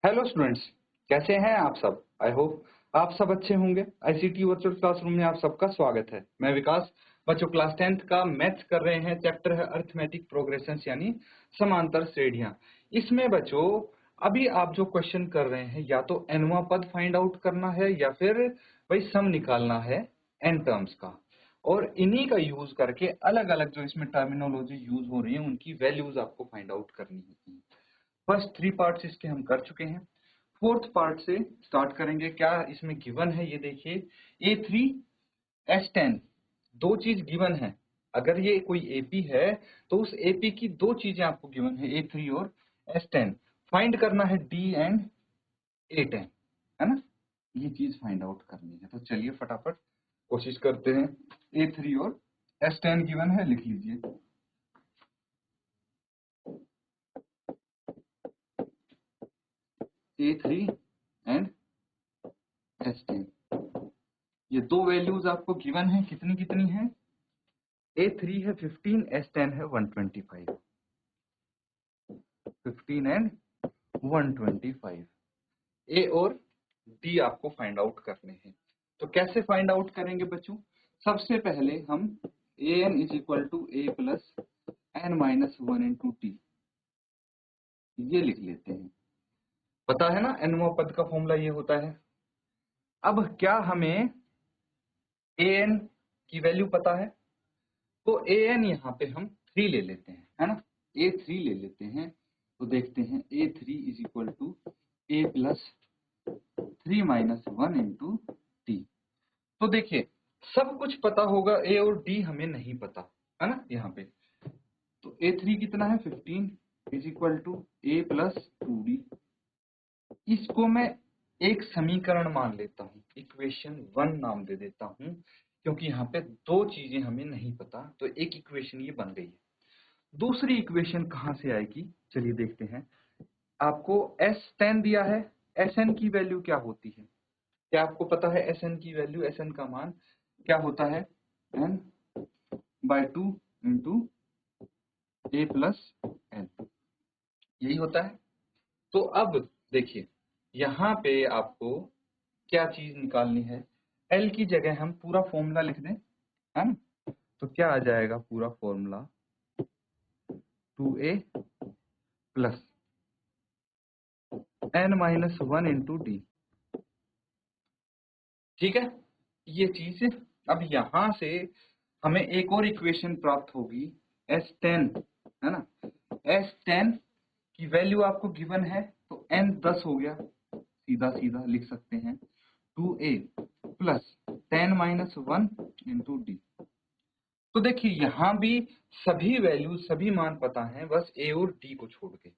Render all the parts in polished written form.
Hello students, कैसे हैं आप सब। आई होप आप सब अच्छे होंगे। आईसीटी वर्चुअल क्लासरूम में आप सबका स्वागत है। मैं विकास। बच्चों, क्लास 10th का मैथ्स कर रहे हैं। चैप्टर है अरिथमेटिक प्रोग्रेशंस यानी समांतर श्रेणियां। इसमें बच्चों अभी आप जो क्वेश्चन कर रहे हैं, या तो nवां पद फाइंड आउट करना है या फिर भाई सम निकालना है n टर्म्स का। और इन्हीं का यूज करके अलग अलग जो इसमें टर्मिनोलॉजी यूज हो रही है उनकी वैल्यूज आपको फाइंड आउट करनी होती है। फर्स्ट 3 पार्ट्स इसके हम कर चुके हैं। फोर्थ पार्ट से स्टार्ट करेंगे। क्या इसमें गिवन है, ये देखिए A3 S10 दो चीज गिवन है। अगर ये कोई एपी है तो उस एपी की दो चीजें आपको गिवन है, A3 और S10। फाइंड करना है D एंड A10, है ना। ये चीज फाइंड आउट करनी है। तो चलिए फटाफट कोशिश करते हैं। A3 और S10 गिवन है, लिख लीजिए। A3 एंड S10, ये दो वैल्यूज आपको गिवन है। कितनी कितनी है? A3 है 15, S10 है 125। 15 एंड 125, ए और डी आपको फाइंड आउट करने हैं। तो कैसे फाइंड आउट करेंगे बच्चों? सबसे पहले हम an is equal to A plus N minus one into T, ये लिख लेते हैं। पता है ना nवां पद का फॉर्मूला ये होता है। अब क्या हमें an की वैल्यू पता है? तो an यहाँ पे हम 3 ले लेते हैं, है ना। A3 ले लेते हैं। तो देखते हैं A3 is equal to A plus 3 minus one into T. तो देखिए सब कुछ पता होगा, ए और डी हमें नहीं पता, है ना। यहाँ पे तो A3 कितना है 15 is equal to A plus 2d। इसको मैं एक समीकरण मान लेता हूँ, इक्वेशन 1 नाम दे देता हूँ, क्योंकि यहाँ पे दो चीजें हमें नहीं पता। तो एक इक्वेशन ये बन गई है। दूसरी इक्वेशन कहाँ से आएगी, चलिए देखते हैं। आपको S10 दिया है, Sn की वैल्यू क्या होती है? क्या आपको पता है Sn की वैल्यू? Sn का मान क्या होता है? n बाय 2 इंटू ए प्लस एन, यही होता है। तो अब देखिए यहाँ पे आपको क्या चीज निकालनी है। L की जगह हम पूरा फॉर्मूला लिख दें, है ना। तो क्या आ जाएगा पूरा formula? 2a plus n minus one into D. ठीक है, ये चीज। अब यहां से हमें एक और इक्वेशन प्राप्त होगी, S10, है ना। S10 की वैल्यू आपको गिवन है, तो n 10 हो गया। सीधा सीधा लिख सकते हैं 2a plus 10 minus one into D. तो देखिए यहाँ भी सभी वैल्यू सभी मान पता है, बस a और d को छोड़ के।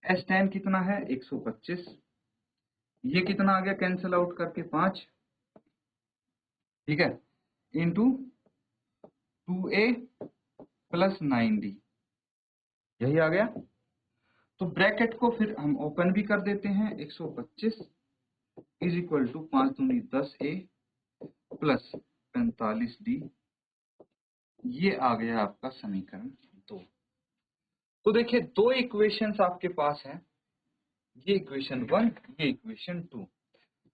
S10 कितना है 125, ये कितना आ गया कैंसिल आउट करके 5, ठीक है, इंटू 2a प्लस 9d, यही आ गया। तो ब्रैकेट को फिर हम ओपन भी कर देते हैं। 125 इज इक्वल टू 5 दूनी 10a प्लस 45d, ये आ गया आपका समीकरण 2। तो देखिए दो इक्वेशंस आपके पास हैं, ये इक्वेशन 1, ये इक्वेशन 2।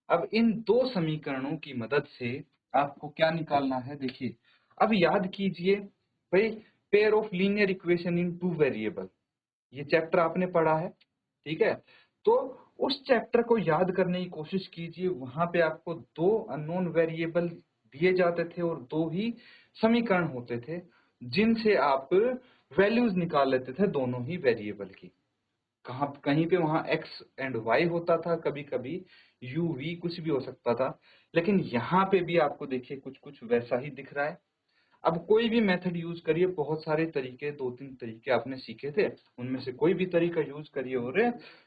अब इन दो समीकरणों की मदद से आपको क्या निकालना है, देखिए। अब याद कीजिए भाई, pair of linear equation in two variable, ये चैप्टर आपने पढ़ा है, ठीक है। तो उस चैप्टर को याद करने की कोशिश कीजिए। वहां पे आपको दो अननोन वेरिएबल दिए जाते थे और दो ही समीकरण होते थे, जिनसे आप वैल्यूज निकाल लेते थे दोनों ही वेरिएबल की। कहाँ कहीं पे वहां x एंड y होता था, कभी कभी u v कुछ भी हो सकता था। लेकिन यहाँ पे भी आपको देखिए कुछ कुछ वैसा ही दिख रहा है। अब कोई भी मेथड यूज करिए, बहुत सारे तरीके, 2-3 तरीके आपने सीखे थे, उनमें से कोई भी तरीका यूज करिए और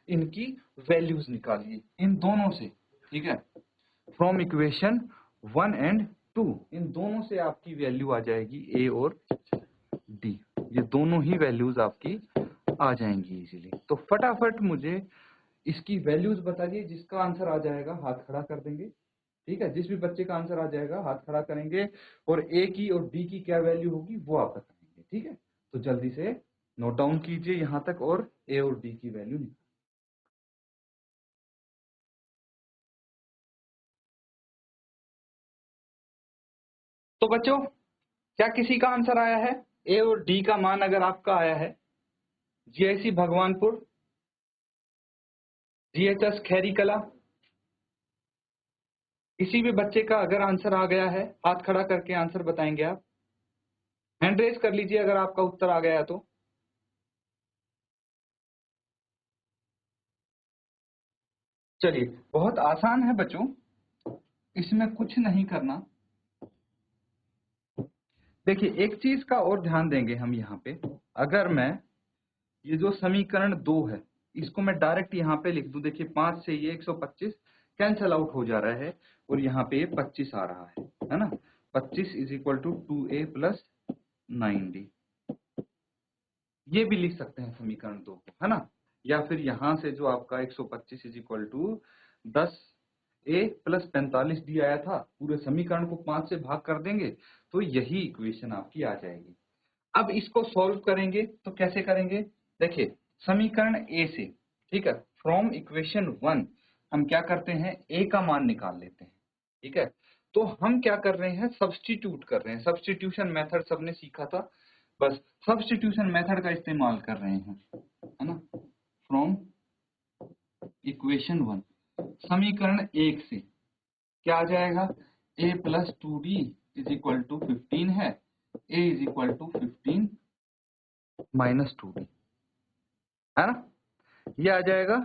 इनकी वैल्यूज निकालिए इन दोनों से, ठीक है। फ्रॉम इक्वेशन 1 एंड 2, इन दोनों से आपकी वैल्यू आ जाएगी a और d, ये दोनों ही वैल्यूज आपकी आ जाएंगी इजीली। तो फटाफट मुझे इसकी वैल्यूज बताइए। जिसका आंसर आ जाएगा हाथ खड़ा कर देंगे, ठीक है। जिस भी बच्चे का आंसर आ जाएगा हाथ खड़ा करेंगे, और ए की और डी की क्या वैल्यू होगी वो आप बताएंगे, ठीक है। तो जल्दी से नोट डाउन कीजिए यहाँ तक और ए और डी की वैल्यू निकालिए। तो बच्चों क्या किसी का आंसर आया है? ए और डी का मान अगर आपका आया है, जीआईसी भगवानपुर, जीएचएस खैरी कला, किसी भी बच्चे का अगर आंसर आ गया है, हाथ खड़ा करके आंसर बताएंगे आप। हैंड रेज कर लीजिए अगर आपका उत्तर आ गया है तो। चलिए, बहुत आसान है बच्चों, इसमें कुछ नहीं करना। देखिए, एक चीज का और ध्यान देंगे हम यहाँ पे। अगर मैं ये जो समीकरण 2 है, इसको मैं डायरेक्ट यहाँ पे लिख दूं, देखिए 5 से ये 125 कैंसल आउट हो जा रहा है और यहाँ पे 25 आ रहा है ना। 25 is equal to 2a plus 9d, ये भी लिख सकते हैं समीकरण 2 को, है ना। या फिर यहाँ से जो आपका 125 is equal to 10a plus 45d आया था, पूरे समीकरण को 5 से भाग कर देंगे तो यही इक्वेशन आपकी आ जाएगी। अब इसको सॉल्व करेंगे तो कैसे करेंगे? देखिए, समीकरण ए से, ठीक है, फ्रॉम इक्वेशन 1 हम क्या करते हैं, ए का मान निकाल लेते हैं, ठीक है। तो हम क्या कर रहे हैं, सब्स्टिट्यूट कर रहे हैं। सब्स्टिट्यूशन मेथड सबने सीखा था, बस सब्स्टिट्यूशन मेथड का इस्तेमाल कर रहे हैं, है ना। फ्रॉम इक्वेशन 1, समीकरण 1 से क्या आ जाएगा, a plus 2d is equal to 15 है, a is equal to 15 minus 2d, है ना। ये आ जाएगा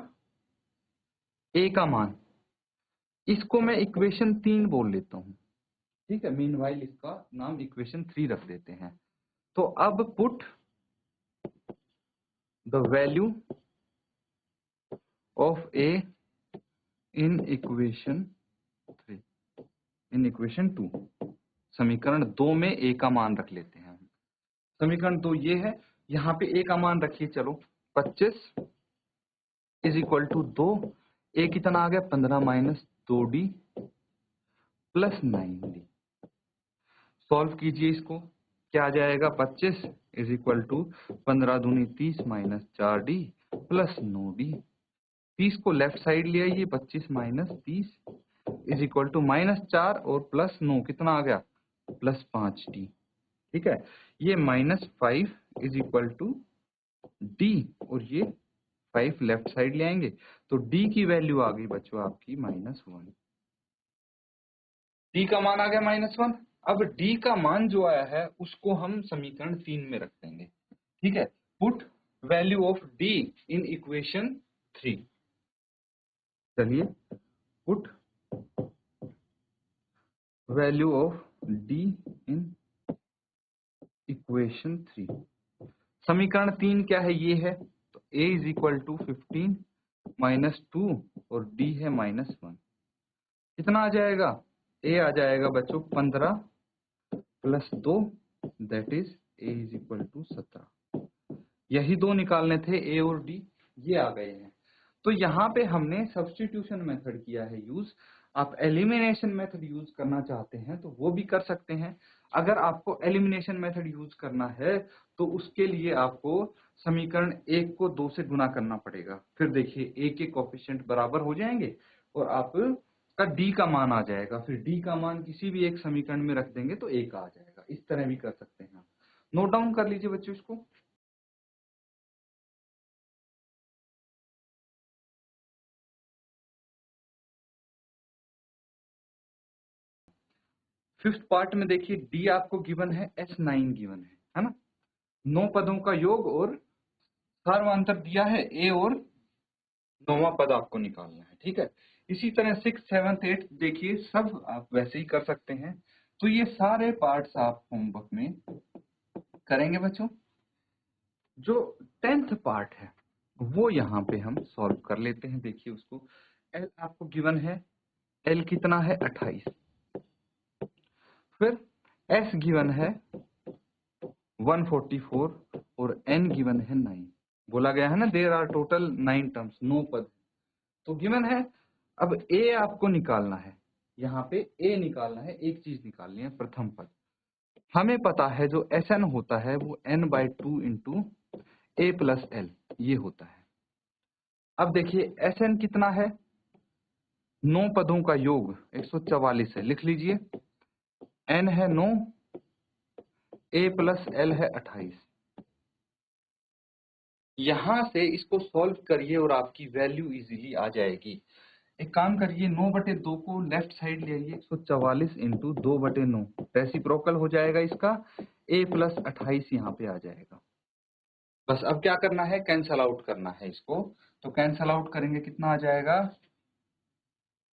a का मान। इसको मैं इक्वेशन 3 बोल लेता हूं, ठीक है। मीनवाइल इसका नाम इक्वेशन 3 रख देते हैं। तो अब put the value of a in equation 3, in equation 2, समीकरण 2 में a का मान रख लेते हैं। समीकरण 2 ये है, यहाँ पे a का मान रखिए, चलो 25 इज इक्वल टू 2, a कितना आ गया 15 minus 2d plus 9d। Solve कीजिए इसको, क्या आ जाएगा, 25 इज इक्वल टू 15 दूनी 30 माइनस 4d प्लस 9d। 30 को लेफ्ट साइड ले आइए, 25 माइनस 30 इज इक्वल टू -4 और प्लस 9 कितना आ गया, प्लस 5d, ठीक है। ये -5 इज इक्वल टू d और ये 5 लेफ्ट साइड ले आएंगे तो d की वैल्यू आ गई बच्चों आपकी -1। d का मान आ गया -1। अब d का मान जो आया है उसको हम समीकरण 3 में रख देंगे, ठीक है। Put value of d in equation 3। चलिए, put value of d in equation 3। समीकरण 3 क्या है, ये है, तो a is equal to 15 minus 2 और d है -1। कितना आ जाएगा, a आ जाएगा बच्चों 15 plus 2, that is a is equal to 17। यही दो निकालने थे, a और d, ये आ गए हैं। तो यहाँ पे हमने सब्स्टिट्यूशन मेथड किया है यूज। आप एलिमिनेशन मेथड यूज करना चाहते हैं तो वो भी कर सकते हैं। अगर आपको एलिमिनेशन मेथड यूज करना है तो उसके लिए आपको समीकरण 1 को 2 से गुना करना पड़ेगा। फिर देखिए a के कोफिशिएंट बराबर हो जाएंगे और आप का d का मान आ जाएगा। फिर d का मान किसी भी एक समीकरण में रख देंगे तो a का आ जाएगा। इस तरह भी कर सकते हैं आप। नोट डाउन कर लीजिए बच्चों इसको। फिफ्थ पार्ट में देखिए, डी आपको गिवन है, S9 गिवन है ना। 9 पदों का योग और सार्वंतर दिया है ए और 9वां पद आपको निकालना है, ठीक है। इसी तरह 6, 7, 8 देखिए, सब आप वैसे ही कर सकते हैं। तो ये सारे पार्ट्स आप होमवर्क में करेंगे बच्चों। जो 10th पार्ट है वो यहाँ पे हम सॉल्व कर लेते हैं। देखिए उसको, एल आपको गिवन है, एल कितना है 28। फिर एस गिवन है 144 और n गिवन है 9। बोला गया है ना, देयर आर टोटल 9 टर्म्स, 9 पद तो गिवन है। अब a आपको निकालना है, यहाँ पे a निकालना है, एक चीज निकालनी है, प्रथम पद। हमें पता है जो Sn होता है वो n/2 into a plus l ये होता है। अब देखिए Sn कितना है, 9 पदों का योग 144 है, लिख लीजिए n है 9, a प्लस l है 28। यहां से इसको सॉल्व करिए और आपकी वैल्यू इजीली आ जाएगी। एक काम करिए, 9/2 को लेफ्ट साइड ले आइए, 144 इंटू 2/9 रेसिप्रोकल हो जाएगा इसका, a प्लस 28 यहाँ पे आ जाएगा। बस अब क्या करना है, कैंसल आउट करना है इसको। तो कैंसल आउट करेंगे, कितना आ जाएगा,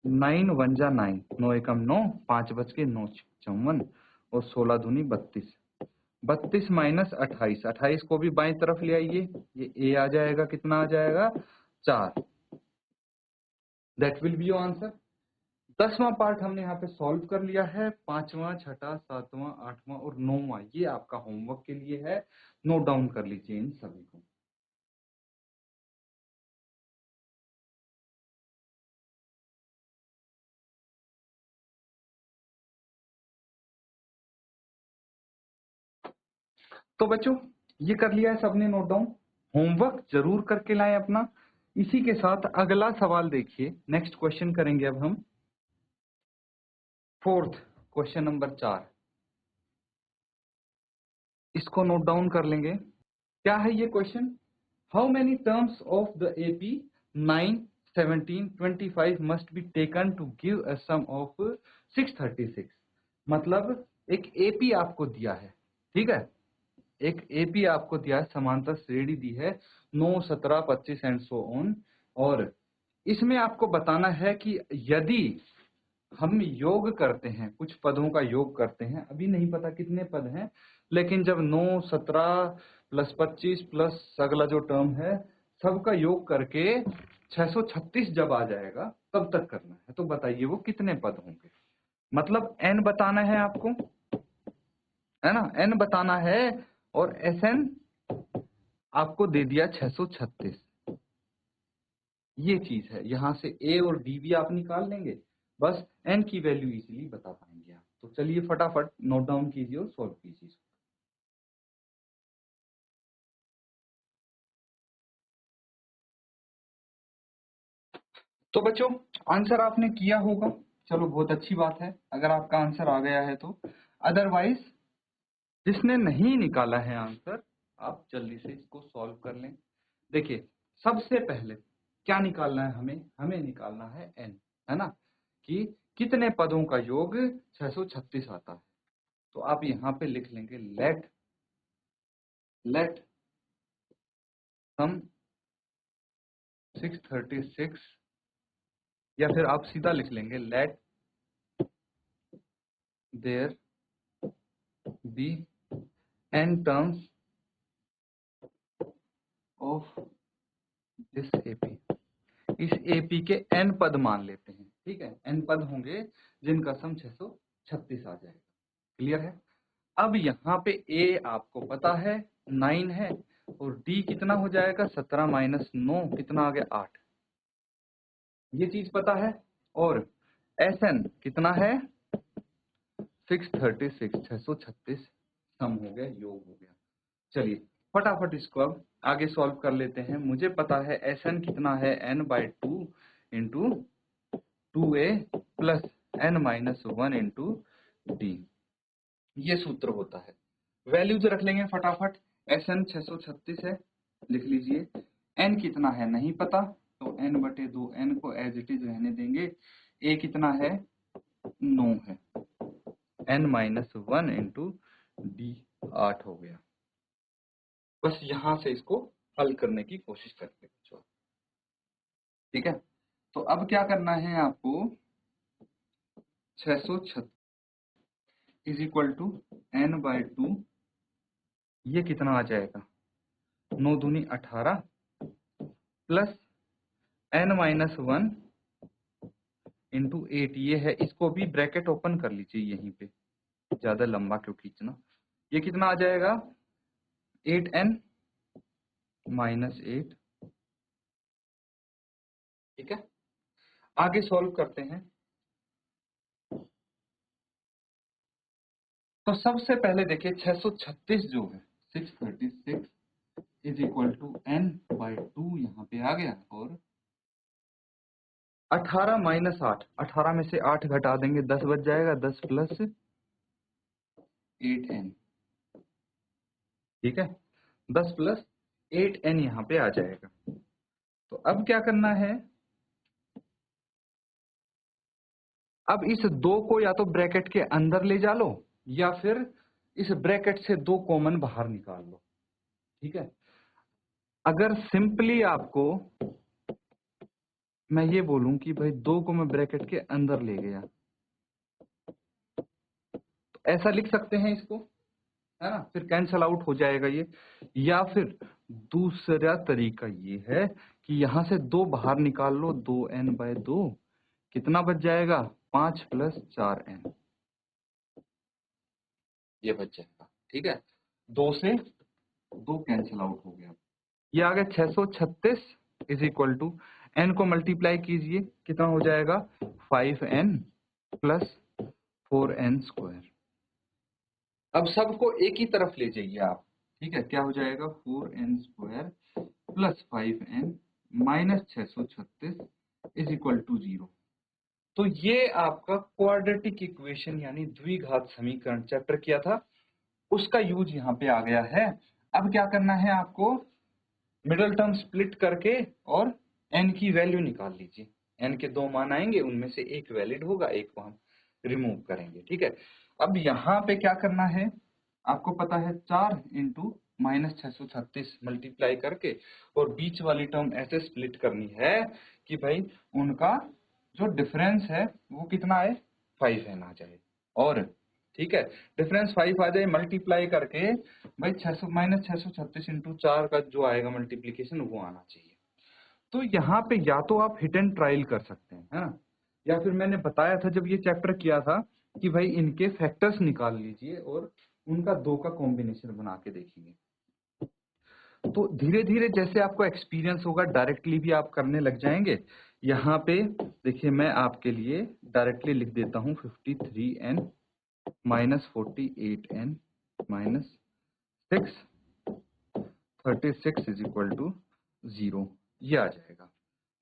9 1 जा 9, 9 एकम 9, 5 बच के 9 54 और 16 दूनी 32। 32 माइनस 28, 28 को भी बाईं तरफ ले आइए, ये a आ जाएगा, कितना आ जाएगा 4। That will be your answer. 10वां पार्ट हमने यहाँ पे सॉल्व कर लिया है। 5वां, 6वां, 7वां, 8वां और 9वां ये आपका होमवर्क के लिए है, नोट डाउन कर लीजिए इन सभी को। तो बच्चों ये कर लिया है सबने नोट डाउन, होमवर्क जरूर करके लाएं अपना। इसी के साथ अगला सवाल देखिए, नेक्स्ट क्वेश्चन करेंगे अब हम, फोर्थ क्वेश्चन नंबर 4, इसको नोट डाउन कर लेंगे। क्या है ये question, how many terms of the AP 9 17 25 must be taken to give a sum of 636। मतलब एक एपी आपको दिया है, ठीक है, एक एपी आपको दिया है, समांतर श्रेणी दी है 9 17 25 एंड सो ऑन, और इसमें आपको बताना है कि यदि हम योग करते हैं, कुछ पदों का योग करते हैं, अभी नहीं पता कितने पद हैं, लेकिन जब 9 17 प्लस 25 प्लस अगला जो टर्म है सबका योग करके 636 जब आ जाएगा तब तक करना है। तो बताइए वो कितने पद होंगे। मतलब n बताना है आपको, है ना, n बताना है, और Sn आपको दे दिया 636। ये चीज है, यहां से a और d भी आप निकाल लेंगे, बस n की वैल्यू इजीली बता पाएंगे आप। तो चलिए फटाफट नोट डाउन कीजिए और सॉल्व कीजिए। तो बच्चों आंसर आपने किया होगा, चलो बहुत अच्छी बात है अगर आपका आंसर आ गया है तो। अदरवाइज जिसने नहीं निकाला है आंसर, आप जल्दी से इसको सॉल्व कर लें। देखिए सबसे पहले क्या निकालना है हमें, हमें निकालना है n, है ना, कि कितने पदों का योग 636 आता है। तो आप यहाँ पे लिख लेंगे लेट सम 636, या फिर आप सीधा लिख लेंगे let there be n terms of this AP. इस एपी के n पद मान लेते हैं, ठीक है, n पद होंगे जिनका सम 636 आ जाएगा। क्लियर है। अब यहाँ पे a आपको पता है 9 है, और d कितना हो जाएगा 17 माइनस 9 कितना आ गया 8, ये चीज पता है। और Sn कितना है 636, 636 सम हो गया, योग हो गया। चलिए फटाफट इसको अब आगे सॉल्व कर लेते हैं। मुझे पता है Sn कितना है n/2 into 2a plus n-1 into D, ये सूत्र होता है। वैल्यूज रख लेंगे फटाफट। Sn 636 है, लिख लीजिए। n कितना है नहीं पता, तो n/2 n को एज इट इज रहने देंगे। a कितना है 9 है, n-1 इंटू डी 8 हो गया। बस यहां से इसको हल करने की कोशिश करते हैं, ठीक है। तो अब क्या करना है आपको, 636 इज इक्वल टू n/2, ये कितना आ जाएगा 9 दूनी 18 प्लस n-1 इंटू 8, ये है, इसको भी ब्रैकेट ओपन कर लीजिए यहीं पे, ज्यादा लंबा क्यों खींचना। ये कितना आ जाएगा 8n-8, ठीक है। आगे सॉल्व करते हैं। तो सबसे पहले देखिए 636 जो है 636 इज इक्वल टू n/2 यहाँ पे आ गया, और 18 माइनस 8, 18 में से 8 घटा देंगे 10 बच जाएगा, 10 प्लस 8n, ठीक है, 10 प्लस 8n यहाँ पे आ जाएगा। तो अब क्या करना है, अब इस 2 को या तो ब्रैकेट के अंदर ले जा लो या फिर इस ब्रैकेट से 2 कॉमन बाहर निकाल लो, ठीक है। अगर सिंपली आपको मैं ये बोलूं कि भाई 2 को मैं ब्रैकेट के अंदर ले गया, तो ऐसा लिख सकते हैं इसको, है ना, फिर कैंसल आउट हो जाएगा ये। या फिर दूसरा तरीका ये है कि यहां से 2 बाहर निकाल लो, 2n/2 कितना बच जाएगा, 5 प्लस 4n, ये बच जाएगा, ठीक है। 2 से 2 कैंसिल आउट हो गया, ये आ गया 636 इज इक्वल टू एन को मल्टीप्लाई कीजिए, कितना हो जाएगा 5n प्लस 4n²। अब सबको एक ही तरफ ले जाइए आप, ठीक है, क्या हो जाएगा 4n² plus 5n minus 636 is equal to 0। तो ये आपका क्वाड्रेटिक इक्वेशन यानी द्विघात समीकरण चैप्टर किया था, उसका यूज यहाँ पे आ गया है। अब क्या करना है आपको, मिडल टर्म स्प्लिट करके और n की वैल्यू निकाल लीजिए। n के 2 मान आएंगे, उनमें से एक वैलिड होगा, एक को हम रिमूव करेंगे, ठीक है। अब यहाँ पे क्या करना है, आपको पता है 4 इंटू माइनस 636 मल्टीप्लाई करके और बीच वाली टर्म ऐसे स्प्लिट करनी है कि भाई उनका जो डिफरेंस है वो कितना है 5n आ जाए, और ठीक है डिफरेंस 5 आ जाए, मल्टीप्लाई करके भाई 600 माइनस 636 इंटू 4 का जो आएगा मल्टीप्लीकेशन वो आना चाहिए। तो यहाँ पे या तो आप हिट एंड ट्रायल कर सकते हैं, है ना, या फिर मैंने बताया था जब ये चैप्टर किया था कि भाई इनके फैक्टर्स निकाल लीजिए और उनका 2 का कॉम्बिनेशन बना के देखिए। तो धीरे धीरे जैसे आपको एक्सपीरियंस होगा डायरेक्टली भी आप करने लग जाएंगे। यहाँ पे देखिए मैं आपके लिए डायरेक्टली लिख देता हूँ 53n minus 48n minus 636 is equal to 0, ये आ जाएगा।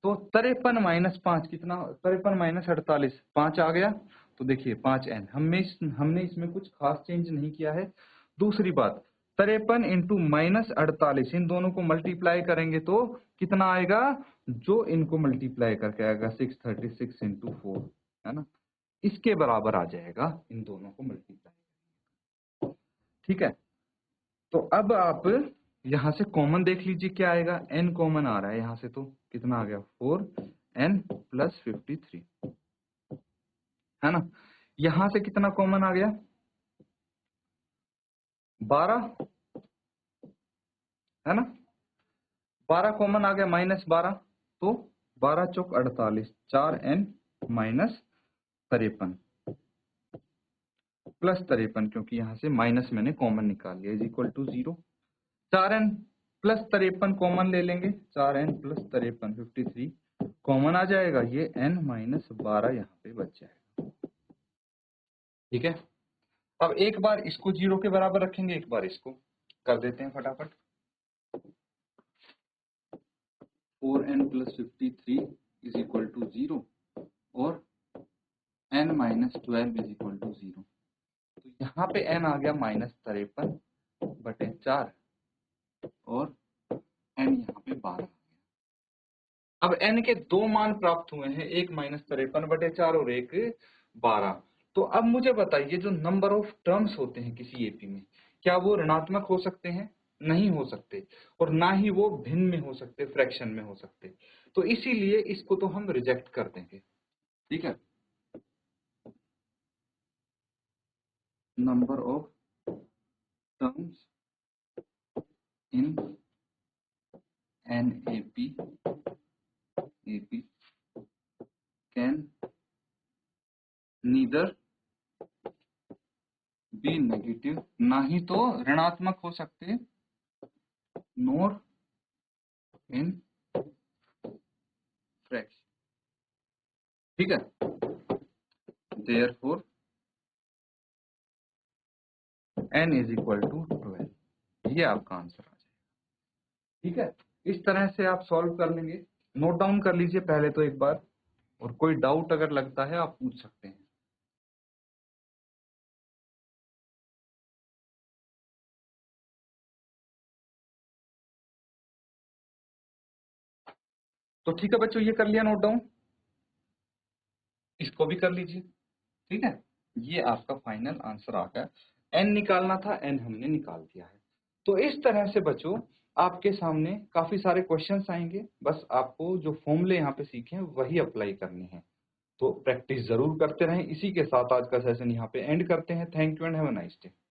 तो 53 माइनस 5 कितना, 53 माइनस 48 5 आ गया। तो देखिए 5n हमने इसमें कुछ खास चेंज नहीं किया है। दूसरी बात 53 इंटू माइनस 48 इन दोनों को मल्टीप्लाई करेंगे तो कितना आएगा, जो इनको मल्टीप्लाई करके आएगा 636 इंटू 4, है ना, इसके बराबर आ जाएगा इन दोनों को मल्टीप्लाई, ठीक है। तो अब आप यहां से कॉमन देख लीजिए क्या आएगा, n कॉमन आ रहा है यहां से, तो कितना आ गया 4n प्लस 53, है ना। यहां से कितना कॉमन आ गया 12, है ना, 12 कॉमन आ गया माइनस 12, तो 12 चौक 48, 4n माइनस 53 प्लस 53, क्योंकि यहां से माइनस मैंने कॉमन निकाल लिया, is equal to 0। 4n plus 53 common ले लेंगे, 4n प्लस 53 53 कॉमन आ जाएगा, ये n माइनस 12 यहाँ पे बच जाएगा, ठीक है। अब एक बार इसको 0 के बराबर रखेंगे, एक बार इसको कर देते हैं फटाफट। 4n plus 53 is equal to 0 और n minus 12 is equal to 0। तो यहाँ पे n आ गया माइनस 53/4 और n यहाँ पे 12। अब n के 2 मान प्राप्त हुए हैं, एक माइनस 53/4 और एक 12। तो अब मुझे बताइए जो नंबर ऑफ टर्म्स होते हैं किसी एपी में, क्या वो ऋणात्मक हो सकते हैं, नहीं हो सकते, और ना ही वो भिन्न में हो सकते, फ्रैक्शन में हो सकते। तो इसीलिए इसको तो हम रिजेक्ट कर देंगे, ठीक है। Number of terms in an AP can neither be negative, ना ही तो ऋणात्मक हो सकते, नोर इन फ्रैक्शन, ठीक है। Therefore n is equal to 12, ये आपका आंसर आ जाएगा, ठीक है। इस तरह से आप सॉल्व कर लेंगे, नोट डाउन कर लीजिए पहले तो एक बार, और कोई डाउट अगर लगता है आप पूछ सकते हैं। तो ठीक है बच्चों, ये कर लिया नोट डाउन, इसको भी कर लीजिए। ठीक है, ये आपका फाइनल आंसर आ गया। एन निकालना था, एन हमने निकाल दिया है। तो इस तरह से बच्चों आपके सामने काफी सारे क्वेश्चंस आएंगे, बस आपको जो फॉर्मूले यहाँ पे सीखे हैं वही अप्लाई करने हैं। तो प्रैक्टिस जरूर करते रहें। इसी के साथ आज का सेशन यहाँ पे एंड करते हैं। Thank you and have a nice day.